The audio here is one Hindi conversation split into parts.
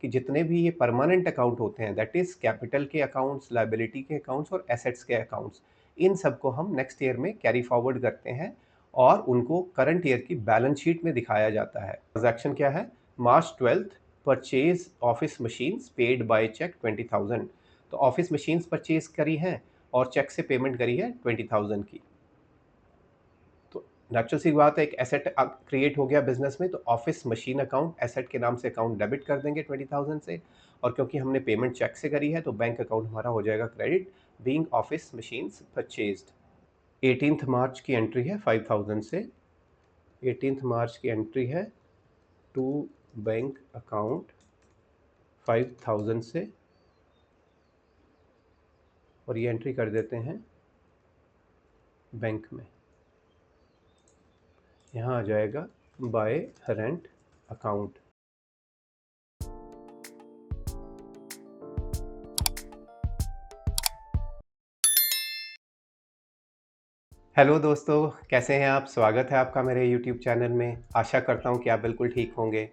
कि जितने भी ये परमानेंट अकाउंट होते हैं, दैट इज़ कैपिटल के अकाउंट्स, लायबिलिटी के अकाउंट्स और एसेट्स के अकाउंट्स, इन सबको हम नेक्स्ट ईयर में कैरी फॉरवर्ड करते हैं और उनको करंट ईयर की बैलेंस शीट में दिखाया जाता है। ट्रांजैक्शन क्या है? March 12th purchase office machines paid by cheque 20,000। तो ऑफिस मशीन्स परचेज करी हैं और चेक से पेमेंट करी है 20,000 की। तो नेचुरल सी बात है, एक एसेट क्रिएट हो गया बिजनेस में, तो ऑफिस मशीन अकाउंट एसेट के नाम से अकाउंट डेबिट कर देंगे 20,000 से, और क्योंकि हमने पेमेंट चेक से करी है तो बैंक अकाउंट हमारा हो जाएगा credit, being office machines purchased. 18th मार्च की एंट्री है 5,000 से, 18th मार्च की एंट्री है टू बैंक अकाउंट 5,000 से, और ये एंट्री कर देते हैं बैंक में। यहाँ आ जाएगा बाय रेंट अकाउंट। हेलो दोस्तों, कैसे हैं आप? स्वागत है आपका मेरे यूट्यूब चैनल में। आशा करता हूँ कि आप बिल्कुल ठीक होंगे।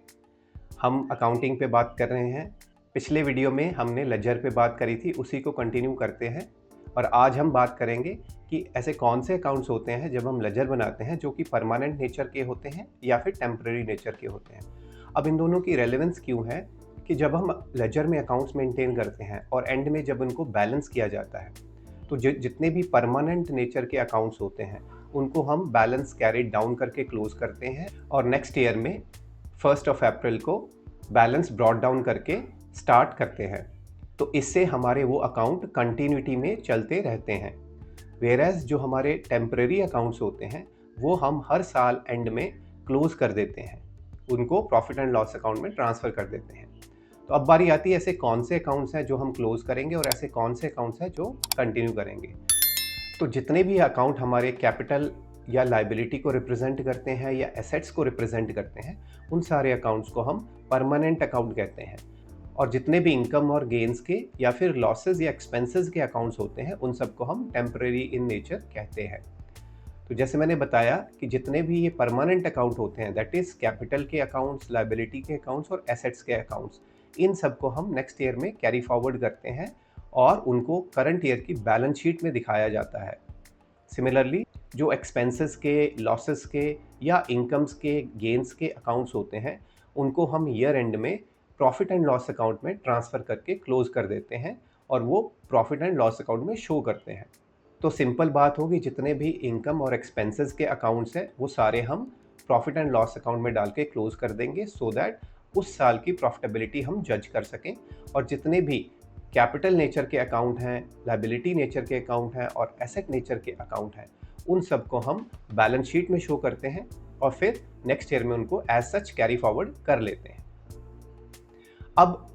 हम अकाउंटिंग पे बात कर रहे हैं। पिछले वीडियो में हमने लेजर पे बात करी थी, उसी को कंटिन्यू करते हैं। और आज हम बात करेंगे कि ऐसे कौन से अकाउंट्स होते हैं जब हम लेजर बनाते हैं जो कि परमानेंट नेचर के होते हैं या फिर टेम्पररी नेचर के होते हैं। अब इन दोनों की रेलेवेंस क्यों है कि जब हम लेजर में अकाउंट्स मेंटेन करते हैं और एंड में जब उनको बैलेंस किया जाता है, तो जितने भी परमानेंट नेचर के अकाउंट्स होते हैं उनको हम बैलेंस कैरिड डाउन करके क्लोज करते हैं, और नेक्स्ट ईयर में 1st of April को बैलेंस ब्रॉट डाउन करके स्टार्ट करते हैं। तो इससे हमारे वो अकाउंट कंटिन्यूटी में चलते रहते हैं। वेयरएज जो हमारे टेम्पररी अकाउंट्स होते हैं वो हम हर साल एंड में क्लोज कर देते हैं, उनको प्रॉफिट एंड लॉस अकाउंट में ट्रांसफ़र कर देते हैं। तो अब बारी आती है ऐसे कौन से अकाउंट्स हैं जो हम क्लोज करेंगे और ऐसे कौन से अकाउंट्स हैं जो कंटिन्यू करेंगे। तो जितने भी अकाउंट हमारे कैपिटल या लायबिलिटी को रिप्रेजेंट करते हैं या एसेट्स को रिप्रेजेंट करते हैं, उन सारे अकाउंट्स को हम परमानेंट अकाउंट कहते हैं। और जितने भी इनकम और गेन्स के या फिर लॉसेस या एक्सपेंसेस के अकाउंट्स होते हैं उन सबको हम टेम्पररी इन नेचर कहते हैं। तो जैसे मैंने बताया कि जितने भी ये परमानेंट अकाउंट होते हैं, दैट इज़ कैपिटल के अकाउंट्स, लायबिलिटी के अकाउंट्स और एसेट्स के अकाउंट्स, इन सबको हम नेक्स्ट ईयर में कैरी फॉरवर्ड करते हैं और उनको करंट ईयर की बैलेंस शीट में दिखाया जाता है। सिमिलरली जो एक्सपेंसेस के, लॉसेस के या इनकम्स के, गेन्स के अकाउंट्स होते हैं उनको हम ईयर एंड में प्रॉफिट एंड लॉस अकाउंट में ट्रांसफ़र करके क्लोज कर देते हैं और वो प्रॉफिट एंड लॉस अकाउंट में शो करते हैं। तो सिंपल बात होगी, जितने भी इनकम और एक्सपेंसेस के अकाउंट्स हैं वो सारे हम प्रॉफिट एंड लॉस अकाउंट में डाल के क्लोज कर देंगे, सो दैट उस साल की प्रॉफिटेबिलिटी हम जज कर सकें। और जितने भी कैपिटल नेचर के अकाउंट हैं, लायबिलिटी नेचर के अकाउंट हैं और एसेट नेचर के अकाउंट हैं, उन सबको हम बैलेंस शीट में शो करते हैं और फिर नेक्स्ट ईयर में उनको एज सच कैरी फॉरवर्ड कर लेते हैं। अब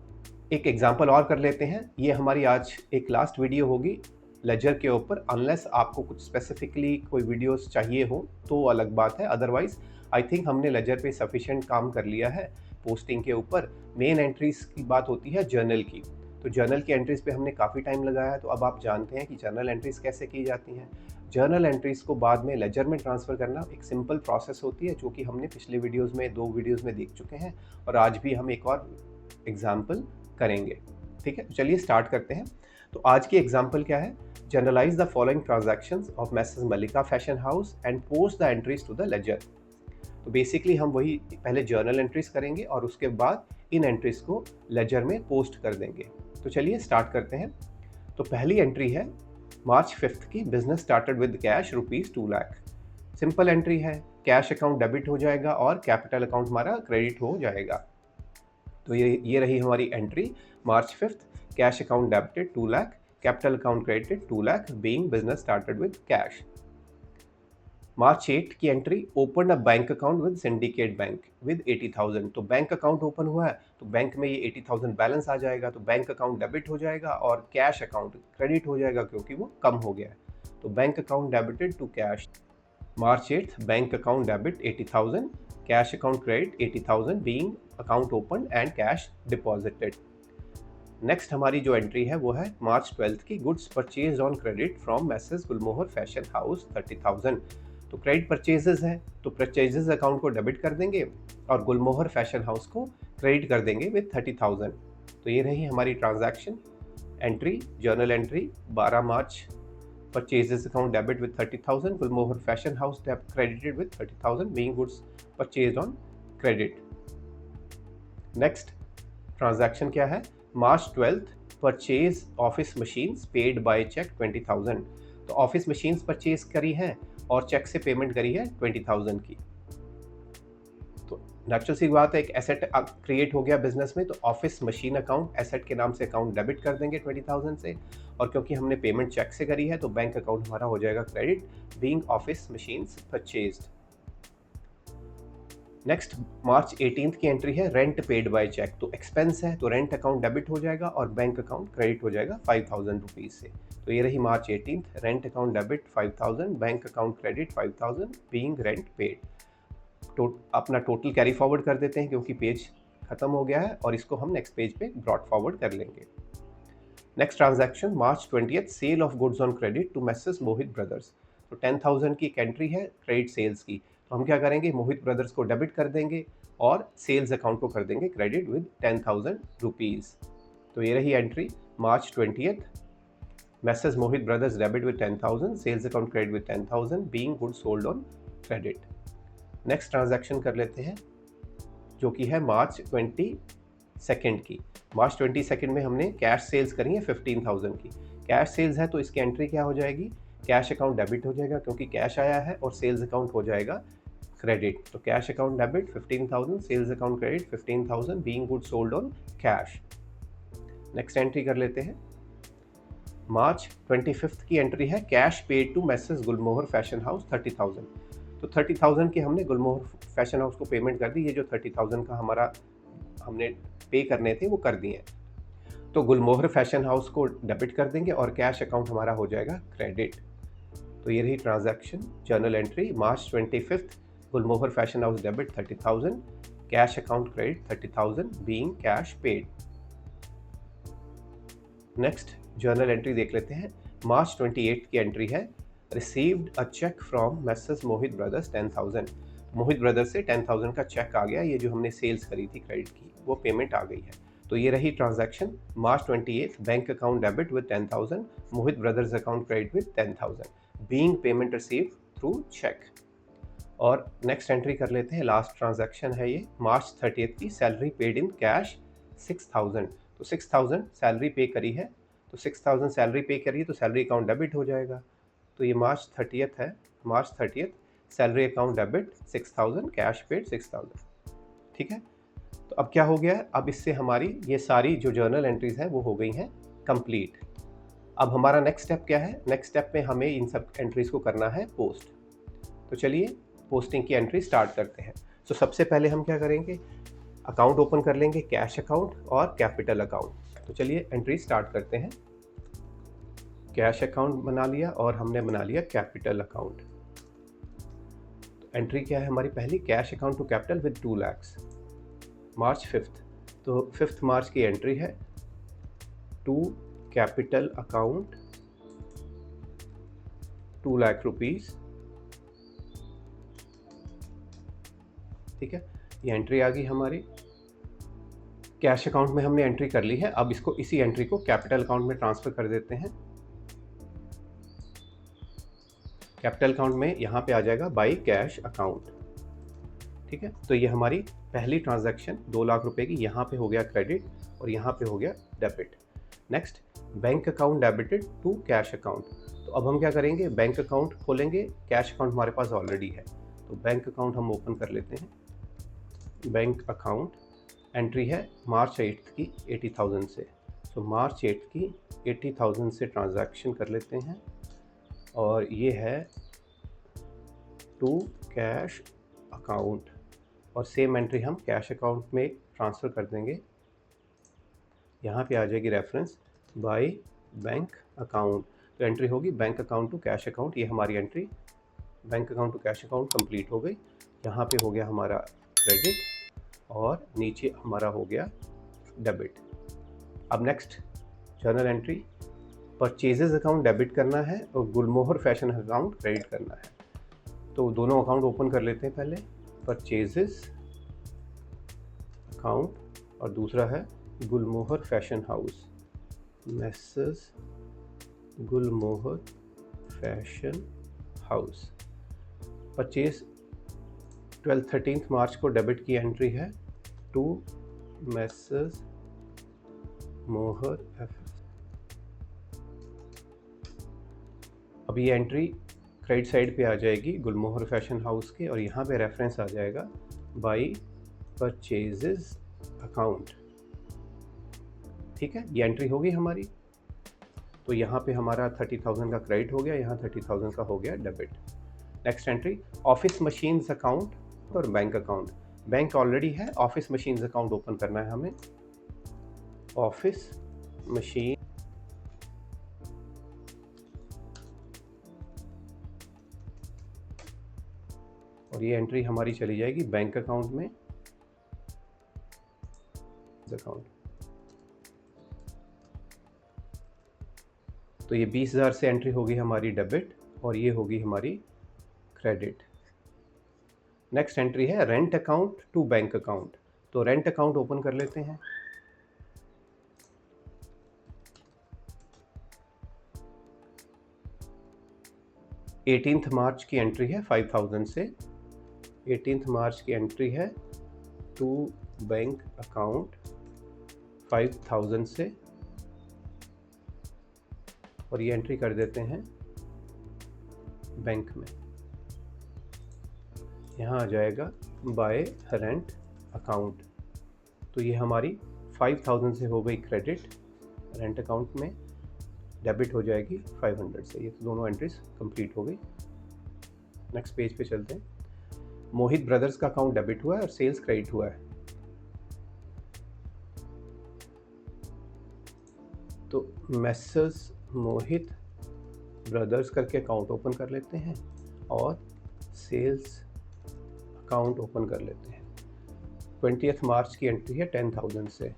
एक एग्जांपल और कर लेते हैं। ये हमारी आज एक लास्ट वीडियो होगी लेजर के ऊपर, अनलेस आपको कुछ स्पेसिफिकली कोई वीडियोस चाहिए हो तो अलग बात है। अदरवाइज आई थिंक हमने लेजर पे सफिशिएंट काम कर लिया है। पोस्टिंग के ऊपर मेन एंट्रीज की बात होती है जर्नल की, तो जर्नल की एंट्रीज पे हमने काफ़ी टाइम लगाया है। तो अब आप जानते हैं कि जर्नल एंट्रीज कैसे की जाती हैं। जर्नल एंट्रीज को बाद में लेजर में ट्रांसफ़र करना एक सिंपल प्रोसेस होती है, जो कि हमने पिछले वीडियोज़ में 2 वीडियोज़ में देख चुके हैं और आज भी हम एक और एग्जाम्पल करेंगे। ठीक है, तो चलिए स्टार्ट करते हैं। तो आज की एग्जाम्पल क्या है? Journalise the following transactions of Messrs Malika fashion house and post the entries to the ledger. तो बेसिकली हम वही पहले जर्नल एंट्रीज करेंगे और उसके बाद इन एंट्रीज को लेजर में पोस्ट कर देंगे। तो चलिए स्टार्ट करते हैं। तो पहली एंट्री है मार्च 5th की, business started with cash ₹2 lakh. Simple entry है, कैश अकाउंट डेबिट हो जाएगा और कैपिटल अकाउंट हमारा क्रेडिट हो जाएगा। तो ये रही हमारी entry March 5th, cash account debited 2 lakh, capital account credited 2 lakh, being business started with cash. March 8 की entry, open a bank account with Syndicate bank with 80,000। तो बैंक अकाउंट ओपन हुआ है तो बैंक में ये 80,000 बैलेंस आ जाएगा, तो बैंक अकाउंट डेबिट हो जाएगा और कैश अकाउंट क्रेडिट हो जाएगा क्योंकि वो कम हो गया है। तो bank account debited to cash. March 8th, bank account debit 80,000, cash account credit 80,000, being account open and cash deposited. Next हमारी जो एंट्री है वो है मार्च 12th की, goods purchase on credit from Messrs Gulmohar fashion house 30,000। तो क्रेडिट परचेजेस हैं तो परचेजेस अकाउंट को डेबिट कर देंगे और गुलमोहर फैशन हाउस को क्रेडिट कर देंगे विद 30,000। तो ये रही हमारी transaction entry, journal entry 12 March. Purchases account debit with 30,000, Gulmohar Fashion House credited with 30,000, being goods purchased on credit. Next transaction क्या है? March 12th, purchase office machines paid by check 20,000। तो ऑफिस मशीन्स परचेज करी है और चेक से पेमेंट करी है 20,000 की। तो नेचुरल सी बात है, एक एसेट क्रिएट हो गया बिजनेस में, तो ऑफिस मशीन अकाउंट एसेट के नाम से अकाउंट डेबिट कर देंगे 20,000 से, और क्योंकि हमने पेमेंट चेक से करी है तो बैंक अकाउंट हमारा हो जाएगा credit, being office machines purchased. Next March 18th की एंट्री है रेंट पेड बाय चेक। तो एक्सपेंस है तो रेंट अकाउंट डेबिट हो जाएगा और बैंक अकाउंट क्रेडिट हो जाएगा 5,000 रुपीज से। तो ये रही मार्च 18th, rent account debit 5,000, bank account credit 5,000, being rent paid. अपना टोटल कैरी फॉरवर्ड कर देते हैं क्योंकि पेज खत्म हो गया है, और इसको हम नेक्स्ट पेज पे ब्रॉट फॉरवर्ड कर लेंगे। Next transaction March 20th, sale of goods on credit to Messrs Mohit brothers. तो 10,000 की एक एंट्री है क्रेडिट सेल्स की, तो हम क्या करेंगे, मोहित ब्रदर्स को डेबिट कर देंगे और सेल्स अकाउंट को कर देंगे क्रेडिट विद 10,000 रुपीज़। तो ये रही entry March 20th, Messrs Mohit brothers debit with 10,000, sales account credit with 10,000, being goods sold on credit. Next transaction कर लेते हैं जो कि है मार्च 22nd की। मार्च 22nd में हमने कैश सेल्स करी है 15,000 की। कैश सेल्स है तो इसकी एंट्री क्या हो जाएगी, कैश अकाउंट डेबिट हो जाएगा क्योंकि कैश आया है, और सेल्स अकाउंट हो जाएगा क्रेडिट। तो cash account debit 15,000, sales account credit 15,000, being goods sold on cash. Next entry कर लेते हैं मार्च 25th की एंट्री है cash paid to Messrs Gulmohar fashion house 30,000। तो 30,000 की हमने गुलमोहर फैशन हाउस को पेमेंट कर दी। ये जो 30,000 का हमारा हमने पे करने थे वो कर दिए। तो गुलमोहर फैशन हाउस को डेबिट कर देंगे और कैश अकाउंट हमारा हो जाएगा क्रेडिट। तो ये रही transaction journal entry March 25th, Gulmohar fashion house debit 30,000, cash account credit 30,000, being cash paid. Next journal entry देख लेते हैं मार्च 28 की एंट्री है received a cheque from messrs Mohit brothers 10,000। Mohit brothers से 10,000 का चेक आ गया, ये जो हमने सेल्स करी थी क्रेडिट की वो पेमेंट आ गई है। तो ये रही transaction March 28, bank account debit with 10,000, Mohit brothers account credit with 10,000, being payment receive through cheque. और नेक्स्ट एंट्री कर लेते हैं, लास्ट ट्रांजैक्शन है ये मार्च 30th की, सैलरी पेड इन कैश 6,000। तो 6,000 सैलरी पे करी है, तो 6,000 सैलरी पे करी है तो सैलरी अकाउंट डेबिट हो जाएगा। तो ये मार्च 30th है, मार्च 30th salary account debit 6,000, cash paid 6,000। ठीक है, तो अब क्या हो गया, अब इससे हमारी ये सारी जो जर्नल एंट्रीज हैं वो हो गई हैं कंप्लीट। अब हमारा नेक्स्ट स्टेप क्या है, नेक्स्ट स्टेप में हमें इन सब एंट्रीज को करना है पोस्ट। तो चलिए पोस्टिंग की एंट्री स्टार्ट करते हैं। तो सबसे पहले हम क्या करेंगे, अकाउंट ओपन कर लेंगे, कैश अकाउंट और कैपिटल अकाउंट। तो चलिए एंट्री स्टार्ट करते हैं। कैश अकाउंट बना लिया और हमने बना लिया कैपिटल अकाउंट। तो एंट्री क्या है हमारी पहली, cash account to capital with 2 lakhs, March 5th। तो 5th मार्च की एंट्री है to capital account 2 lakh rupees. ठीक है, ये एंट्री आ गई हमारी। कैश अकाउंट में हमने एंट्री कर ली है, अब इसको इसी एंट्री को कैपिटल अकाउंट में ट्रांसफ़र कर देते हैं। कैपिटल अकाउंट में यहाँ पे आ जाएगा बाई कैश अकाउंट। ठीक है, तो ये हमारी पहली ट्रांजैक्शन 2 लाख रुपए की, यहाँ पे हो गया क्रेडिट और यहाँ पे हो गया debit. Next bank account debited to cash account. तो अब हम क्या करेंगे, बैंक अकाउंट खोलेंगे, कैश अकाउंट हमारे पास ऑलरेडी है, तो बैंक अकाउंट हम ओपन कर लेते हैं। बैंक अकाउंट एंट्री है मार्च 8 की 80,000 से, तो मार्च 8 की 80,000 से ट्रांजैक्शन कर लेते हैं, और ये है टू कैश अकाउंट, और सेम एंट्री हम कैश अकाउंट में ट्रांसफ़र कर देंगे। यहाँ पे आ जाएगी रेफरेंस बाय बैंक अकाउंट, तो एंट्री होगी bank account to cash account. ये हमारी entry bank account to cash account complete हो गई। यहाँ पे हो गया हमारा क्रेडिट और नीचे हमारा हो गया डेबिट। अब next journal entry, purchases account debit करना है और गुलमोहर फैशन अकाउंट क्रेडिट करना है। तो दोनों अकाउंट ओपन कर लेते हैं पहले। परचेजेस अकाउंट और दूसरा है गुलमोहर फैशन हाउस, मैसेस गुलमोहर फैशन हाउस। 12 मार्च को डेबिट की एंट्री है टू मैसेस मोहर एफ। अब ये एंट्री क्रेडिट साइड पे आ जाएगी गुलमोहर फैशन हाउस के, और यहाँ पे रेफरेंस आ जाएगा बाई परचेजेस अकाउंट। ठीक है, ये एंट्री होगी हमारी। तो यहाँ पे हमारा 30,000 का क्रेडिट हो गया, यहाँ 30,000 का हो गया debit. Next entry office machines account और बैंक अकाउंट। बैंक ऑलरेडी है, ऑफिस मशीन्स अकाउंट ओपन करना है हमें। ऑफिस मशीन और ये एंट्री हमारी चली जाएगी बैंक अकाउंट में, अकाउंट। तो ये 20,000 से एंट्री होगी हमारी डेबिट और ये होगी हमारी क्रेडिट। नेक्स्ट एंट्री है rent account to bank account. तो रेंट अकाउंट ओपन कर लेते हैं। मार्च की एंट्री है 5,000 से। 18 मार्च की एंट्री है टू बैंक अकाउंट 5,000 से, और ये एंट्री कर देते हैं बैंक में। यहाँ आ जाएगा बाय रेंट अकाउंट। तो ये हमारी 5,000 से हो गई क्रेडिट रेंट अकाउंट में, डेबिट हो जाएगी 500 से। ये तो दोनों एंट्रीज कंप्लीट हो गई। नेक्स्ट पेज पे चलते हैं। मोहित ब्रदर्स का अकाउंट डेबिट हुआ है और सेल्स क्रेडिट हुआ है। तो मैसेस मोहित ब्रदर्स करके अकाउंट ओपन कर लेते हैं और सेल्स अकाउंट ओपन कर लेते हैं। 20 मार्च की एंट्री है 10,000 से।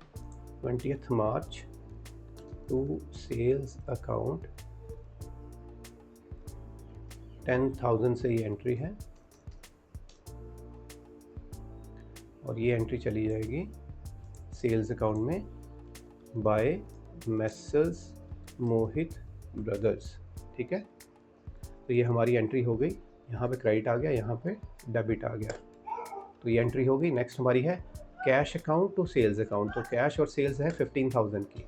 20 मार्च टू सेल्स अकाउंट 10,000 से ये एंट्री है, और ये एंट्री चली जाएगी सेल्स अकाउंट में बाय मैसेस मोहित ब्रदर्स। ठीक है, तो ये हमारी एंट्री हो गई। यहाँ पे क्रेडिट आ गया, यहाँ पे डेबिट आ गया, तो ये एंट्री हो गई। नेक्स्ट हमारी है cash account to sales account. तो कैश और सेल्स है 15,000 की।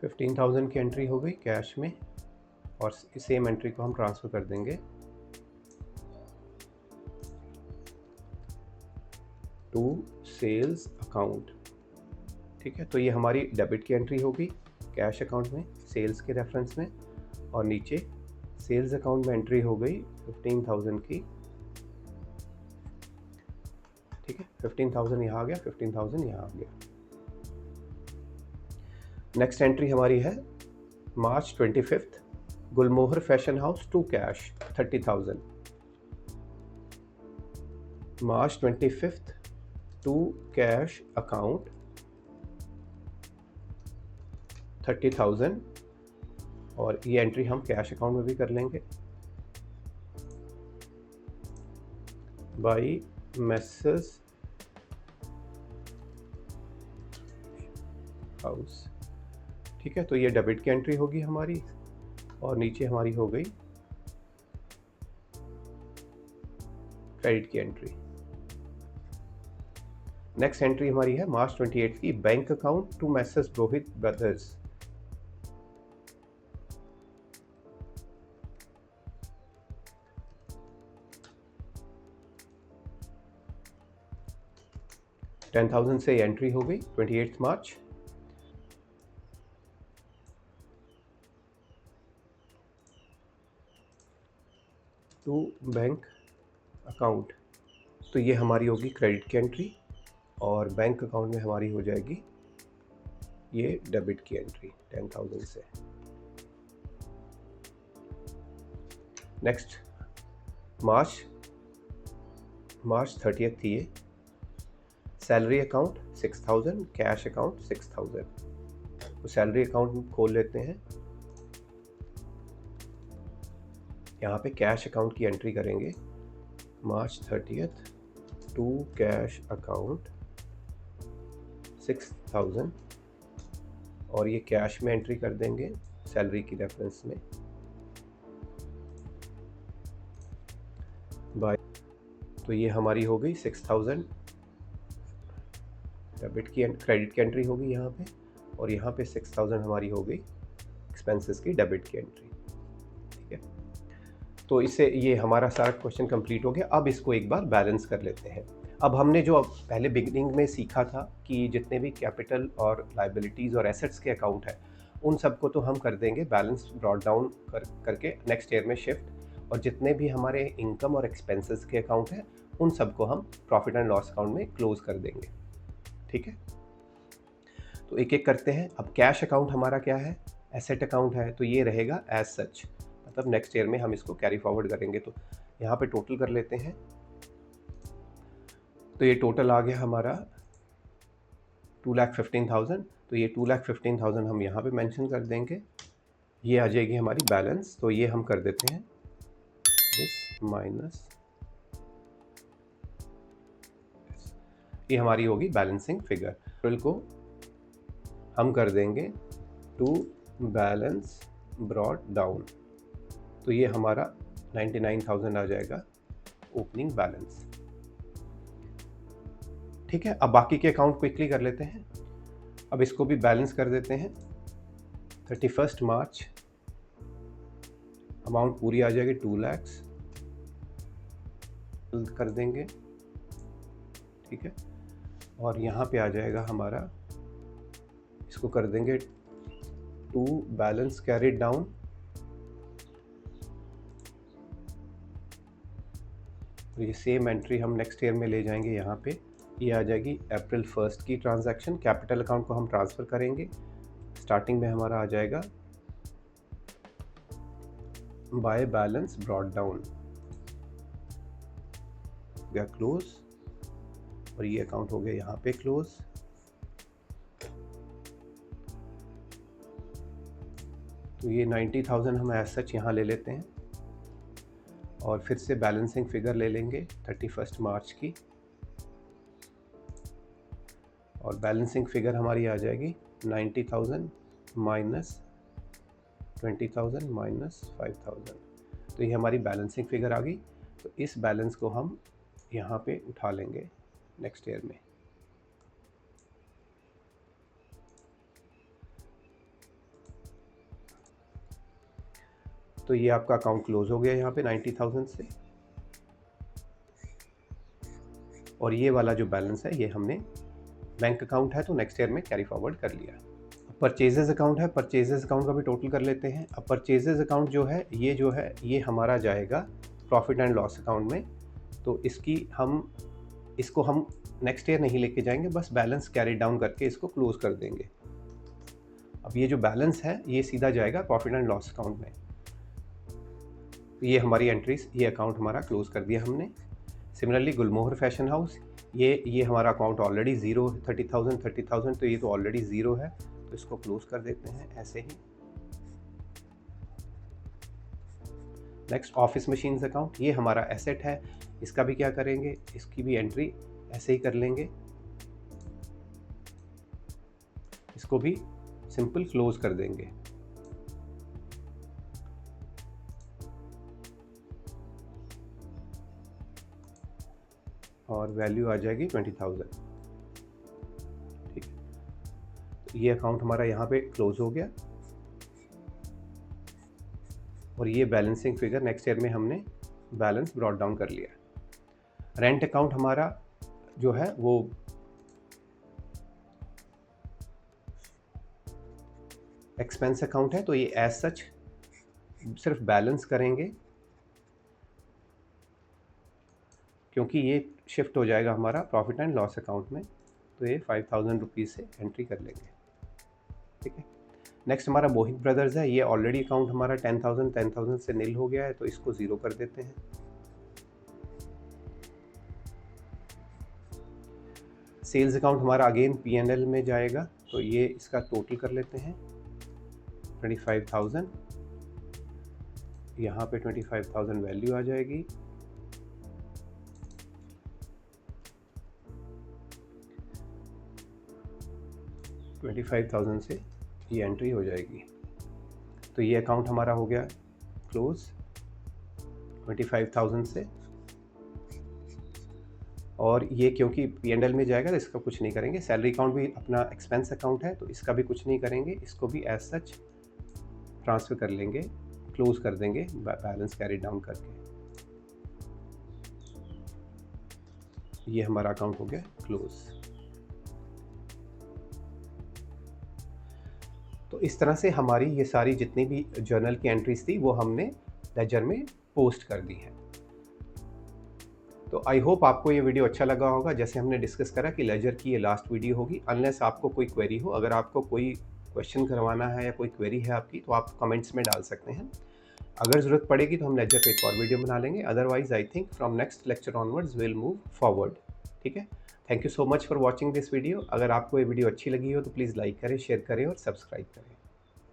$15,000 की एंट्री हो गई कैश में, और सेम एंट्री को हम ट्रांसफ़र कर देंगे टू सेल्स अकाउंट। ठीक है, तो ये हमारी डेबिट की एंट्री होगी कैश अकाउंट में सेल्स के रेफरेंस में, और नीचे सेल्स अकाउंट में एंट्री हो गई 15,000 की। ठीक है, 15,000 यहाँ आ गया, 15,000 यहाँ आ गया। नेक्स्ट एंट्री हमारी है March 25 Gulmohar fashion house to cash 30,000। March 25 to cash account 30,000, और ये एंट्री हम कैश अकाउंट में भी कर लेंगे बाई मैसेस हाउस। ठीक है, तो ये डेबिट की एंट्री होगी हमारी, और नीचे हमारी हो गई क्रेडिट की एंट्री। नेक्स्ट एंट्री हमारी है मार्च 28 की bank account to messrs Rohit brothers. $10,000 से एंट्री हो गई 28 मार्च। टू बैंक अकाउंट, तो ये हमारी होगी क्रेडिट की एंट्री, और बैंक अकाउंट में हमारी हो जाएगी ये डेबिट की एंट्री 10,000 से। नेक्स्ट मार्च 30 थी ये। Salary account 6000, cash account 6000। तो सैलरी अकाउंट खोल लेते हैं। यहाँ पे कैश अकाउंट की एंट्री करेंगे, मार्च 30th टू कैश अकाउंट 6000, और ये कैश में एंट्री कर देंगे सैलरी की रेफरेंस में बाय। तो ये हमारी हो गई 6000 डेबिट की, क्रेडिट की एंट्री होगी यहाँ पे, और यहाँ पे 6000 हमारी हो गई एक्सपेंसेस की डेबिट की एंट्री। ठीक है, तो इससे ये हमारा सारा क्वेश्चन कंप्लीट हो गया। अब इसको एक बार बैलेंस कर लेते हैं। अब हमने जो पहले बिगिनिंग में सीखा था कि जितने भी कैपिटल और लाइबिलिटीज़ और एसेट्स के अकाउंट है, उन सबको तो हम कर देंगे बैलेंस ब्रॉट डाउन करके नेक्स्ट ईयर में शिफ्ट, और जितने भी हमारे इनकम और एक्सपेंसेस के अकाउंट हैं उन सबको हम प्रॉफिट एंड लॉस अकाउंट में क्लोज कर देंगे। ठीक है, तो एक एक करते हैं। अब कैश अकाउंट हमारा क्या है, एसेट अकाउंट है, तो ये रहेगा एज सच, मतलब नेक्स्ट ईयर में हम इसको कैरी फॉरवर्ड करेंगे। तो यहाँ पे टोटल कर लेते हैं। तो ये टोटल आ गया हमारा 2,15,000। तो ये 2,15,000 हम यहाँ पे मेंशन कर देंगे। ये आ जाएगी हमारी बैलेंस। तो ये हम कर देते हैं दिस माइनस, ये हमारी होगी बैलेंसिंग फिगर। टोटल को हम कर देंगे टू बैलेंस ब्रॉट डाउन, तो ये हमारा 99,000 आ जाएगा ओपनिंग बैलेंस। ठीक है, अब बाकी के अकाउंट क्विकली कर लेते हैं। अब इसको भी बैलेंस कर देते हैं। 31 मार्च अमाउंट पूरी आ जाएगी 2 लाख कर देंगे। ठीक है, और यहाँ पे आ जाएगा हमारा, इसको कर देंगे टू बैलेंस कैरिड डाउन, तो ये सेम एंट्री हम नेक्स्ट ईयर में ले जाएंगे। यहाँ पे ये आ जाएगी अप्रैल 1 की ट्रांजैक्शन, कैपिटल अकाउंट को हम ट्रांसफ़र करेंगे। स्टार्टिंग में हमारा आ जाएगा बाय बैलेंस ब्रॉट डाउन, गया क्लोज, और ये अकाउंट हो गया यहाँ पे क्लोज। तो ये 90,000 हम एज सच यहाँ ले लेते हैं, और फिर से बैलेंसिंग फिगर ले लेंगे 31 मार्च की, और बैलेंसिंग फिगर हमारी आ जाएगी 90,000 माइनस 20,000 माइनस 5,000। तो ये हमारी बैलेंसिंग फिगर आ गई। तो इस बैलेंस को हम यहाँ पे उठा लेंगे नेक्स्ट ईयर में। तो ये आपका अकाउंट क्लोज हो गया यहाँ पे 90,000 से, और ये वाला जो बैलेंस है ये हमने बैंक अकाउंट है तो नेक्स्ट ईयर में कैरी फॉरवर्ड कर लिया। परचेजेस अकाउंट है, परचेजेस अकाउंट का भी टोटल कर लेते हैं। अब परचेजेस अकाउंट जो है ये हमारा जाएगा प्रॉफिट एंड लॉस अकाउंट में। तो इसको हम नेक्स्ट ईयर नहीं लेके जाएंगे, बस बैलेंस कैरी डाउन करके इसको क्लोज कर देंगे। अब ये जो बैलेंस है ये सीधा जाएगा प्रॉफिट एंड लॉस अकाउंट में। तो ये हमारी एंट्रीज, ये अकाउंट हमारा क्लोज कर दिया हमने। सिमिलरली गुलमोहर फैशन हाउस, ये हमारा अकाउंट ऑलरेडी ज़ीरो, 30,000, तो ये तो ऑलरेडी ज़ीरो है, तो इसको क्लोज कर देते हैं ऐसे ही। नेक्स्ट ऑफिस मशीन्स अकाउंट, ये हमारा एसेट है, इसका भी क्या करेंगे, इसकी भी एंट्री ऐसे ही कर लेंगे, इसको भी सिंपल क्लोज कर देंगे। और वैल्यू आ जाएगी 20,000। ठीक है, तो ये अकाउंट हमारा यहाँ पे क्लोज हो गया, और ये बैलेंसिंग फिगर नेक्स्ट ईयर में हमने बैलेंस ब्रॉट डाउन कर लिया। रेंट अकाउंट हमारा जो है वो एक्सपेंस अकाउंट है, तो ये एज सच सिर्फ बैलेंस करेंगे, क्योंकि ये शिफ्ट हो जाएगा हमारा प्रॉफिट एंड लॉस अकाउंट में। तो ये 5,000 रुपीज़ से एंट्री कर लेंगे। ठीक है, नेक्स्ट हमारा मोहित ब्रदर्स है, ये ऑलरेडी अकाउंट हमारा 10,000 से नील हो गया है, तो इसको ज़ीरो कर देते हैं। सेल्स अकाउंट हमारा अगेन P&L में जाएगा, तो ये इसका टोटल कर लेते हैं 25,000। यहाँ पे 25,000 वैल्यू आ जाएगी। $25,000 से ये एंट्री हो जाएगी। तो ये अकाउंट हमारा हो गया क्लोज 25,000 से। और ये क्योंकि P&L में जाएगा तो इसका कुछ नहीं करेंगे। सैलरी अकाउंट भी अपना एक्सपेंस अकाउंट है, तो इसका भी कुछ नहीं करेंगे, इसको भी एज सच ट्रांसफ़र कर लेंगे, क्लोज कर देंगे बैलेंस कैरी डाउन करके। ये हमारा अकाउंट हो गया क्लोज। तो इस तरह से हमारी ये सारी जितनी भी जर्नल की एंट्रीज थी वो हमने लेजर में पोस्ट कर दी है। तो आई होप आपको ये वीडियो अच्छा लगा होगा। जैसे हमने डिस्कस करा कि लेजर की ये लास्ट वीडियो होगी, अनलेस आपको कोई क्वेरी हो। अगर आपको कोई क्वेश्चन करवाना है या कोई क्वेरी है आपकी, तो आप कमेंट्स में डाल सकते हैं। अगर ज़रूरत पड़ेगी तो हम लेजर पे एक और वीडियो बना लेंगे। Otherwise I think from next lecture onwards will move forward. ठीक है, thank you so much for watching this video. अगर आपको ये वीडियो अच्छी लगी हो तो प्लीज़ लाइक करें, शेयर करें और सब्सक्राइब करें।